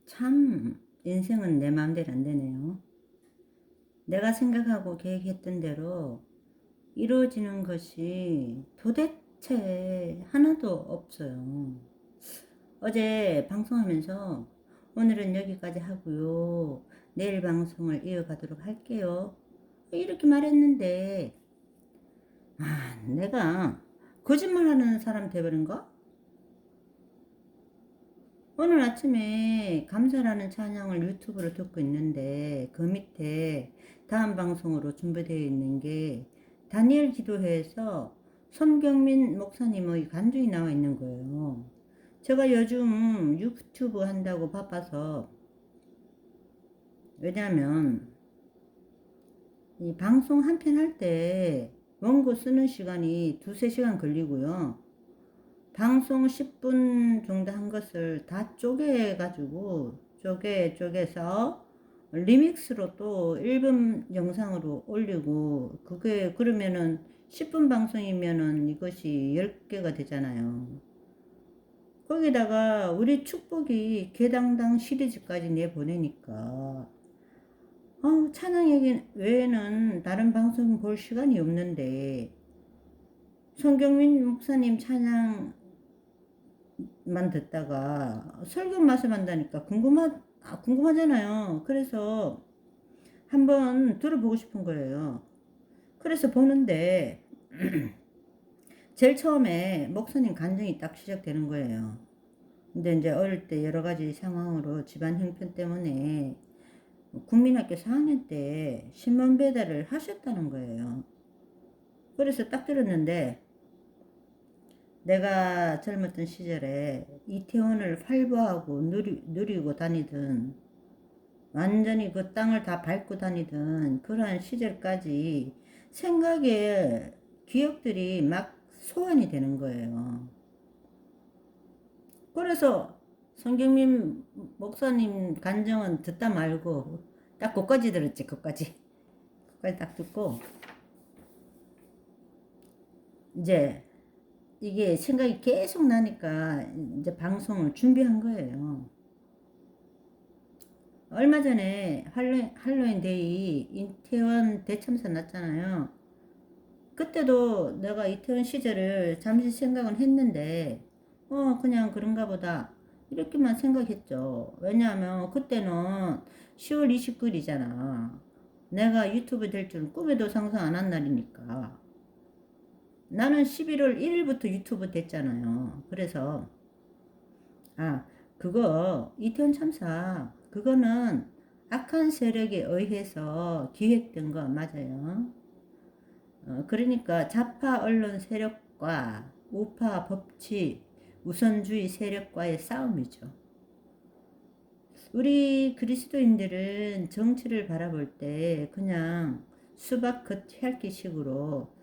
참 인생은 내 마음대로 안 되네요. 내가 생각하고 계획했던 대로 이루어지는 것이 도대체 하나도 없어요. 어제 방송하면서 오늘은 여기까지 하고요. 내일 방송을 이어가도록 할게요. 이렇게 말했는데 내가 거짓말하는 사람 돼버린가? 오늘 아침에 감사라는 찬양을 유튜브로 듣고 있는데 그 밑에 다음 방송으로 준비되어 있는 게 다니엘 기도회에서 손경민 목사님의 간증이 나와 있는 거예요. 제가 요즘 유튜브 한다고 바빠서, 왜냐면 이 방송 한 편 할 때 원고 쓰는 시간이 두세 시간 걸리고요. 방송 10분 정도 한 것을 다 쪼개가지고 쪼개서 리믹스로 또 1분 영상으로 올리고, 그게 그러면은 10분 방송이면은 이것이 10개가 되잖아요. 거기다가 우리 축복이 개당당 시리즈까지 내보내니까 찬양 얘기 외에는 다른 방송 볼 시간이 없는데, 손경민 목사님 찬양만 듣다가 설교 말씀한다니까 궁금하잖아요. 그래서 한번 들어보고 싶은 거예요. 그래서 보는데 제일 처음에 목사님 간증이 딱 시작되는 거예요. 근데 이제 어릴 때 여러 가지 상황으로 집안 형편 때문에 국민학교 4학년 때 신문 배달을 하셨다는 거예요. 그래서 딱 들었는데, 내가 젊었던 시절에 이태원을 활보하고 누리고 다니던, 완전히 그 땅을 다 밟고 다니던 그러한 시절까지 생각에 기억들이 막 소환이 되는 거예요. 그래서 성경민 목사님 간증은 듣다 말고 딱 그까지 들었지. 그까지 딱 듣고 이제 이게 생각이 계속 나니까 이제 방송을 준비한 거예요. 얼마 전에 할로윈 데이 이태원 대참사 났잖아요. 그때도 내가 이태원 시절을 잠시 생각은 했는데 그냥 그런가 보다 이렇게만 생각했죠. 왜냐하면 그때는 10월 29일이잖아. 내가 유튜브 될 줄은 꿈에도 상상 안 한 날이니까. 나는 11월 1일부터 유튜브 됐잖아요. 그래서 그거 이태원 참사 그거는 악한 세력에 의해서 기획된 거 맞아요. 그러니까 좌파 언론 세력과 우파 법치 우선주의 세력과의 싸움이죠. 우리 그리스도인들은 정치를 바라볼 때 그냥 수박 겉핥기식으로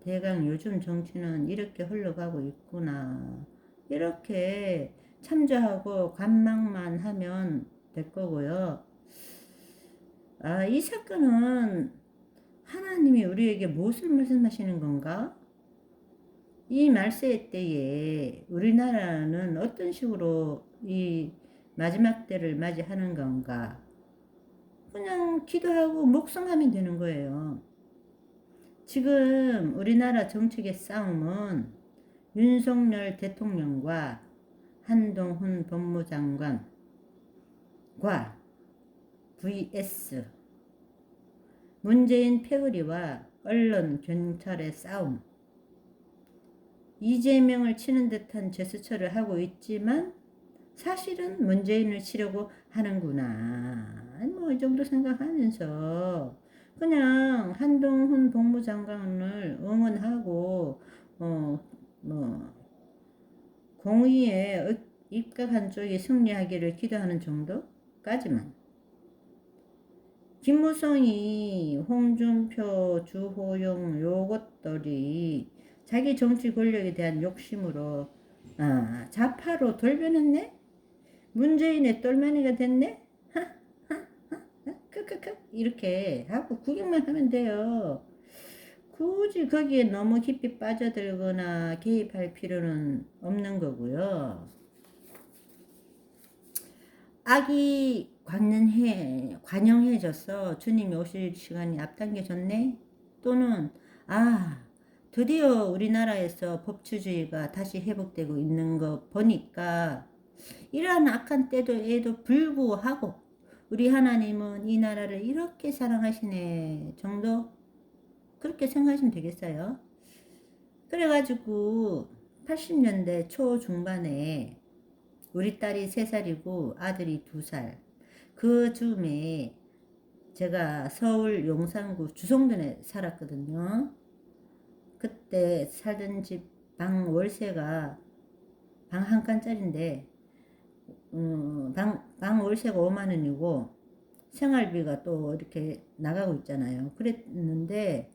대강 요즘 정치는 이렇게 흘러가고 있구나, 이렇게 참조하고 관망만 하면 될 거고요. 이 사건은 하나님이 우리에게 무엇을 말씀하시는 건가? 이 말세 때에 우리나라는 어떤 식으로 이 마지막 때를 맞이하는 건가? 그냥 기도하고 묵상하면 되는 거예요. 지금 우리나라 정책의 싸움은 윤석열 대통령과 한동훈 법무장관과 vs 문재인 패거리와 언론 경찰의 싸움. 이재명을 치는 듯한 제스처를 하고 있지만 사실은 문재인을 치려고 하는구나, 뭐 이 정도 생각하면서 그냥 한동훈 법무장관을 응원하고 뭐 공의에 입각한 쪽이 승리하기를 기도하는 정도까지만. 김무성이, 홍준표, 주호영 요것들이 자기 정치 권력에 대한 욕심으로 좌파로 돌변했네? 문재인의 똘마니가 됐네? 크크크 이렇게 하고 구경만 하면 돼요. 굳이 거기에 너무 깊이 빠져들거나 개입할 필요는 없는 거고요. 악이 관영해져서 주님이 오실 시간이 앞당겨졌네? 또는, 아, 드디어 우리나라에서 법치주의가 다시 회복되고 있는 거 보니까 이러한 악한 때에도 불구하고 우리 하나님은 이 나라를 이렇게 사랑하시네 정도? 그렇게 생각하시면 되겠어요. 그래가지고 80년대 초중반에 우리 딸이 3살이고 아들이 2살. 그 즈음에 제가 서울 용산구 주송동에 살았거든요. 그때 살던 집 방 월세가 방 한 칸짜리인데 방 월세가 5만 원이고 생활비가 또 이렇게 나가고 있잖아요. 그랬는데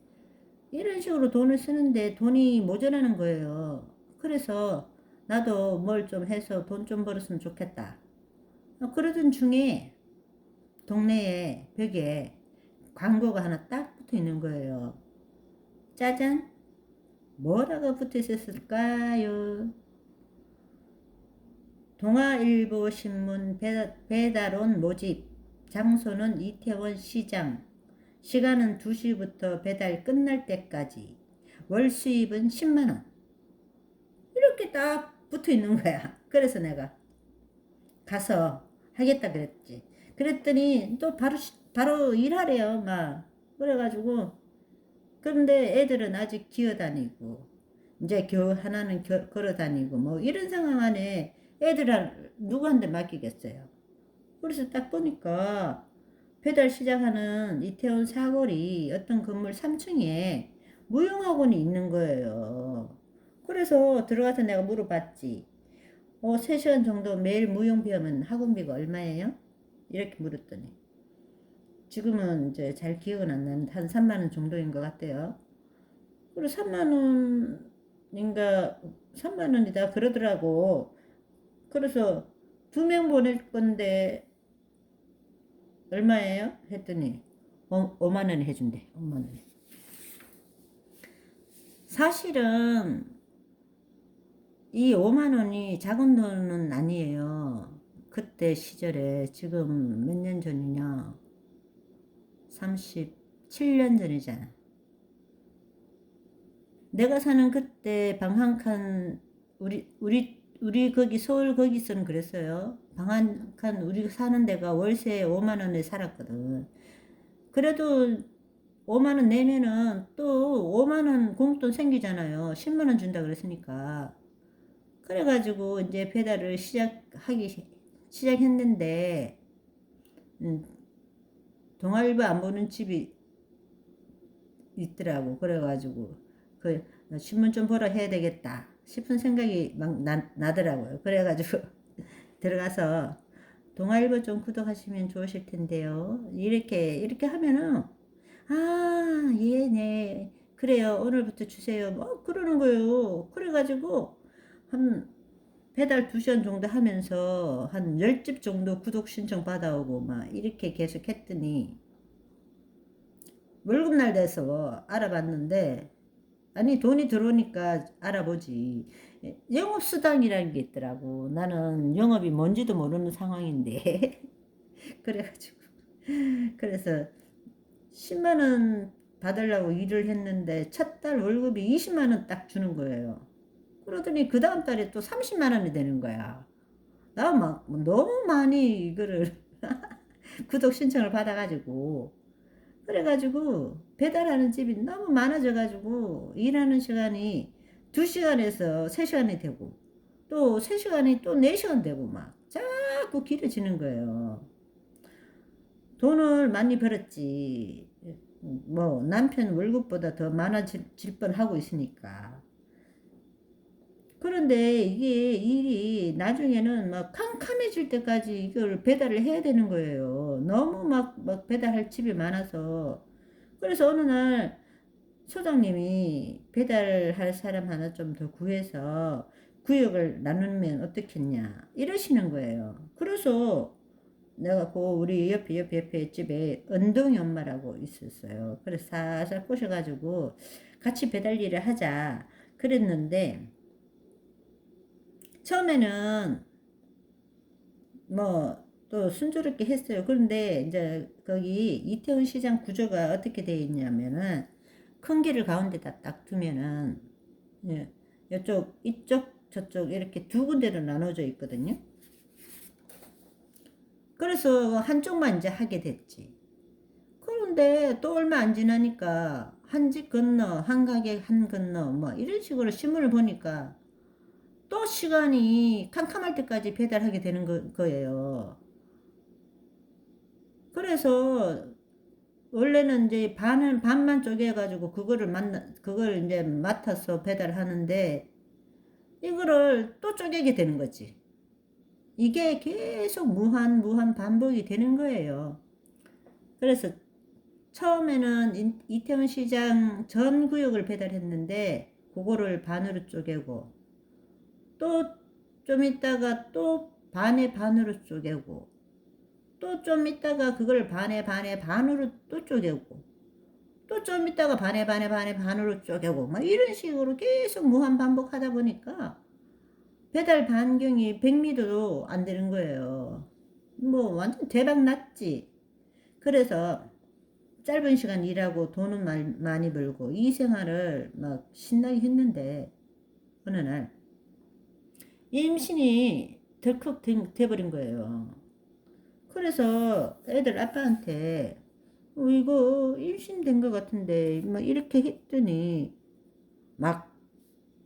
이런 식으로 돈을 쓰는데 돈이 모자라는 거예요. 그래서 나도 뭘 좀 해서 돈 좀 벌었으면 좋겠다. 그러던 중에 동네에 벽에 광고가 하나 딱 붙어 있는 거예요. 짜잔! 뭐라고 붙어 있었을까요? 동아일보 신문 배달원 모집. 장소는 이태원 시장. 시간은 2시부터 배달 끝날 때까지. 월 수입은 10만원. 이렇게 딱 붙어 있는 거야. 그래서 내가 가서 하겠다 그랬지. 그랬더니 또 바로 일하래요, 막. 그래가지고, 그런데 애들은 아직 기어다니고, 이제 하나는 걸어다니고, 뭐, 이런 상황 안에 애들 누구한테 맡기겠어요. 그래서 딱 보니까 배달 시작하는 이태원 사거리 어떤 건물 3층에 무용학원이 있는 거예요. 그래서 들어가서 내가 물어봤지. 3시간 정도 매일 무용 배우면 학원비가 얼마예요? 이렇게 물었더니 지금은 이제 잘 기억은 안 나는데 한 3만 원 정도인 것 같아요. 그리고 3만 원인가 3만 원이다 그러더라고. 그래서 2명 보낼 건데 얼마예요? 했더니 5만 원 해준대. 5만 원. 사실은 이 5만 원이 작은 돈은 아니에요. 그때 시절에 지금 몇 년 전이냐? 37년 전이잖아. 내가 사는 그때 방 한 칸, 우리 거기 서울 거기서는 그랬어요. 방 한 칸 우리 사는 데가 월세 5만 원에 살았거든. 그래도 5만 원 내면은 또 5만 원 공돈 생기잖아요. 10만 원 준다 그랬으니까. 그래가지고 이제 배달을 시작했는데, 동아일보 안 보는 집이 있더라고. 그래가지고 그 신문 좀 보러 해야 되겠다 싶은 생각이 막 나더라고요. 그래가지고 들어가서 동아일보 좀 구독하시면 좋으실 텐데요. 이렇게 하면은 네 그래요 오늘부터 주세요 뭐 그러는 거예요. 그래가지고 한 배달 2시간 정도 하면서 한 10집 정도 구독 신청 받아오고 막 이렇게 계속 했더니 월급날 돼서 알아봤는데 아니 돈이 들어오니까 알아보지. 영업수당이라는 게 있더라고. 나는 영업이 뭔지도 모르는 상황인데 그래가지고 그래서 10만 원 받으려고 일을 했는데 첫 달 월급이 20만 원 딱 주는 거예요. 그러더니 그 다음 달에 또 30만 원이 되는 거야. 나 막 너무 많이 이거를 구독 신청을 받아가지고 그래가지고 배달하는 집이 너무 많아져가지고 일하는 시간이 2시간에서 3시간이 되고 또 3시간이 또 4시간 되고 막 자꾸 길어지는 거예요. 돈을 많이 벌었지. 뭐 남편 월급보다 더 많아질 뻔하고 있으니까. 그런데 이게 일이 나중에는 막 캄캄해질 때까지 이걸 배달을 해야 되는 거예요. 너무 막 배달할 집이 많아서. 그래서 어느 날 소장님이 배달할 사람 하나 좀 더 구해서 구역을 나누면 어떻겠냐 이러시는 거예요. 그래서 내가 그 우리 옆에 집에 은동이 엄마라고 있었어요. 그래서 살살 꼬셔가지고 같이 배달 일을 하자 그랬는데 처음에는 뭐 또 순조롭게 했어요. 그런데 이제 거기 이태원 시장 구조가 어떻게 되어 있냐면은 큰 길을 가운데다 딱 두면은 예, 이쪽 이쪽 저쪽 이렇게 두 군데로 나눠져 있거든요. 그래서 한쪽만 이제 하게 됐지. 그런데 또 얼마 안 지나니까 한 집 건너 한 가게 한 건너 뭐 이런 식으로 신문을 보니까 또 시간이 캄캄할 때까지 배달하게 되는 거예요. 그래서 원래는 이제 반만 쪼개가지고 그걸 이제 맡아서 배달하는데 이거를 또 쪼개게 되는 거지. 이게 계속 무한 반복이 되는 거예요. 그래서 처음에는 이태원 시장 전 구역을 배달했는데 그거를 반으로 쪼개고 또 좀 있다가 또 반으로 쪼개고 또 좀 있다가 그걸 반으로 또 쪼개고 또 좀 있다가 반으로 쪼개고 막 이런 식으로 계속 무한 반복하다 보니까 배달 반경이 100m도 안 되는 거예요. 뭐 완전 대박 났지. 그래서 짧은 시간 일하고 돈은 많이 벌고 이 생활을 막 신나게 했는데 어느 날 임신이 덜컥 돼버린 거예요. 그래서 애들 아빠한테 이거 임신된 것 같은데 막 이렇게 했더니 막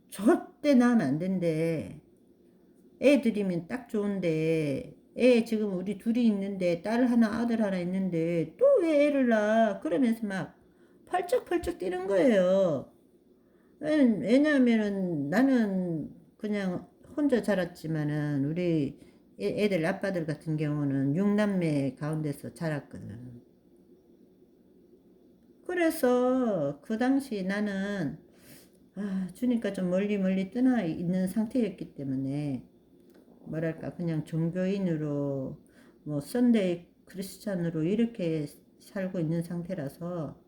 절대 낳으면 안 된대. 애 들이면 딱 좋은데 애 지금 우리 둘이 있는데 딸 하나 아들 하나 있는데 또 왜 애를 낳아 그러면서 막 펄쩍펄쩍 뛰는 거예요. 왜냐하면은 나는 그냥 혼자 자랐지만은 우리 애들 아빠들 같은 경우는 육남매 가운데서 자랐거든. 그래서 그 당시 나는 주니까 좀 멀리 떠나 있는 상태였기 때문에 뭐랄까 그냥 종교인으로 뭐 썬데이 크리스찬으로 이렇게 살고 있는 상태라서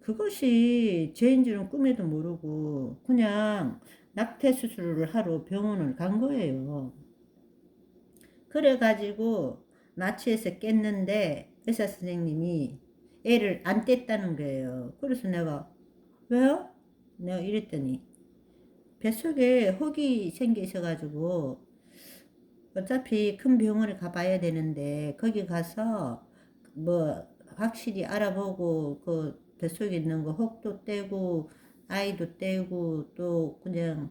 그것이 죄인 줄은 꿈에도 모르고 그냥 낙태 수술을 하러 병원을 간 거예요. 그래가지고 마취해서 깼는데 의사 선생님이 애를 안 뗐다는 거예요. 그래서 내가 왜요? 내가 이랬더니 뱃속에 혹이 생겨 있어가지고 어차피 큰 병원에 가봐야 되는데 거기 가서 뭐 확실히 알아보고 그 뱃속에 있는 거 혹도 떼고 아이도 떼고 또 그냥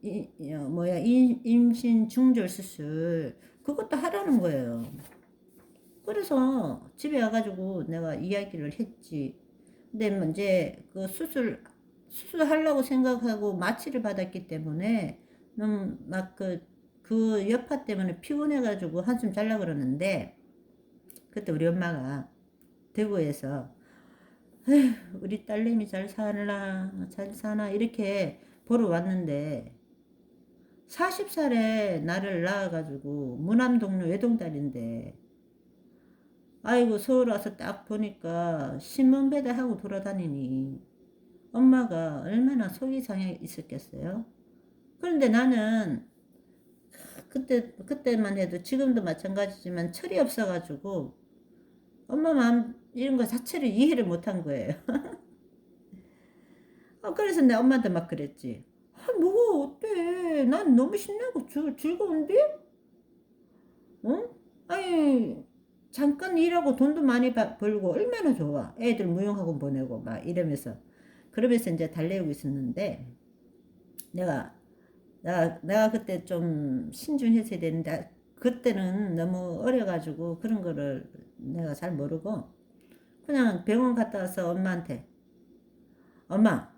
임신 중절 수술 그것도 하라는 거예요. 그래서 집에 와가지고 내가 이야기를 했지. 근데 뭐 이제 그 수술하려고 생각하고 마취를 받았기 때문에 너무 막 그 여파 때문에 피곤해가지고 한숨 잘라 그러는데 그때 우리 엄마가 대구에서 에휴, 우리 딸내미 잘 사나 이렇게 보러 왔는데 40살에 나를 낳아가지고 무남동료 외동딸인데 아이고 서울 와서 딱 보니까 신문 배달하고 돌아다니니 엄마가 얼마나 속이 상해 있었겠어요. 그런데 나는 그때만 해도 지금도 마찬가지지만 철이 없어가지고 엄마 마음 이런 거 자체를 이해를 못한 거예요. 그래서 내 엄마한테 막 그랬지. 뭐가 어때? 난 너무 신나고 즐거운데? 어? 아니 잠깐 일하고 돈도 많이 벌고 얼마나 좋아. 애들 무용학원 보내고 막 이러면서 그러면서 이제 달래고 있었는데 내가 내가 그때 좀 신중했어야 되는데 그때는 너무 어려가지고 그런 거를 내가 잘 모르고 그냥 병원 갔다 와서 엄마한테 엄마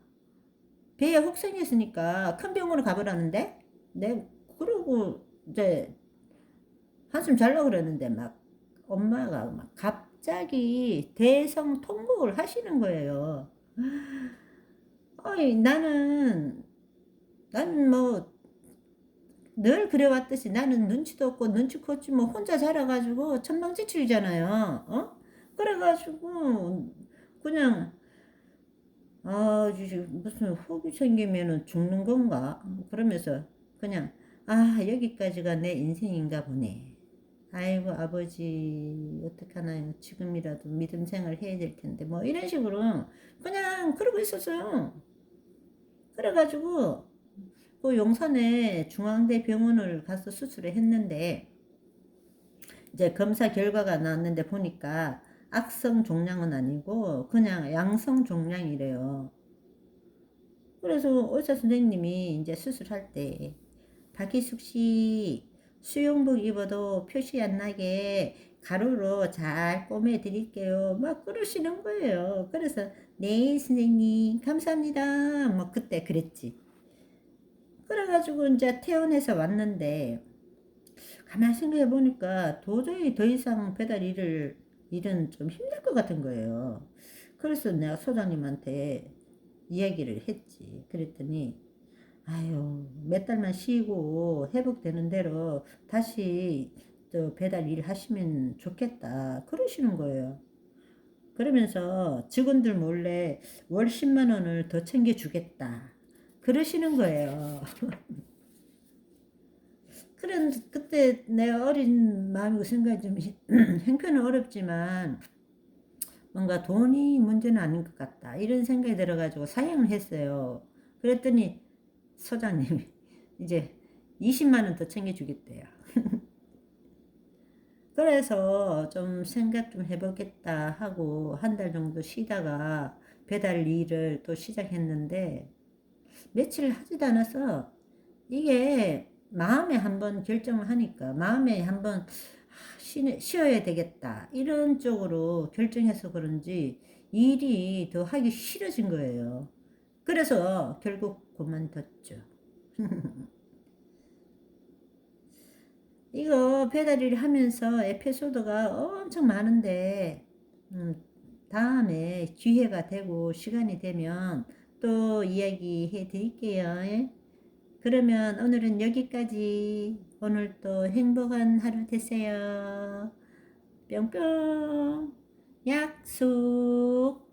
배에 혹 생겼으니까 큰 병원으로 가보라는데 내 그러고 이제 한숨 자려고 그러는데 막 엄마가 막 갑자기 대성통곡을 하시는 거예요. 어이 나는 뭐 늘 그래왔듯이 나는 눈치도 없고 눈치코 없지 뭐 혼자 자라가지고 천방지축이잖아요. 그래가지고 그냥 무슨 혹이 생기면은 죽는 건가? 그러면서 그냥 여기까지가 내 인생인가 보네. 아이고 아버지 어떡하나요? 지금이라도 믿음 생활 해야 될 텐데 뭐 이런 식으로 그냥 그러고 있었어요. 그래가지고 그 용산에 중앙대 병원을 가서 수술을 했는데 이제 검사 결과가 나왔는데 보니까 악성 종양은 아니고 그냥 양성 종양이래요. 그래서 의사 선생님이 이제 수술할 때 박희숙 씨 수영복 입어도 표시 안 나게 가로로 잘 꼬매 드릴게요. 막 그러시는 거예요. 그래서 네 선생님 감사합니다. 뭐 그때 그랬지. 그래가지고 이제 퇴원해서 왔는데 가만히 생각해 보니까 도저히 더 이상 배달 일은 좀 힘들 것 같은 거예요. 그래서 내가 소장님한테 이야기를 했지. 그랬더니 아유 몇 달만 쉬고 회복되는 대로 다시 또 배달 일 하시면 좋겠다 그러시는 거예요. 그러면서 직원들 몰래 월 10만 원을 더 챙겨주겠다 그러시는 거예요. 그런 그때 내가 어린 마음이고 생각이 좀 형편은 어렵지만 뭔가 돈이 문제는 아닌 것 같다 이런 생각이 들어가지고 사양을 했어요. 그랬더니 소장님이 이제 20만 원 더 챙겨주겠대요. 그래서 좀 생각 좀 해보겠다 하고 한 달 정도 쉬다가 배달 일을 또 시작했는데 며칠 하지도 않아서 이게 마음에 한번 결정을 하니까 마음에 한번 쉬어야 되겠다 이런 쪽으로 결정해서 그런지 일이 더 하기 싫어진 거예요. 그래서 결국 그만뒀죠. 이거 배달일 하면서 에피소드가 엄청 많은데 다음에 기회가 되고 시간이 되면 또 이야기해 드릴게요. 예? 그러면 오늘은 여기까지. 오늘도 행복한 하루 되세요. 뿅뿅. 약속.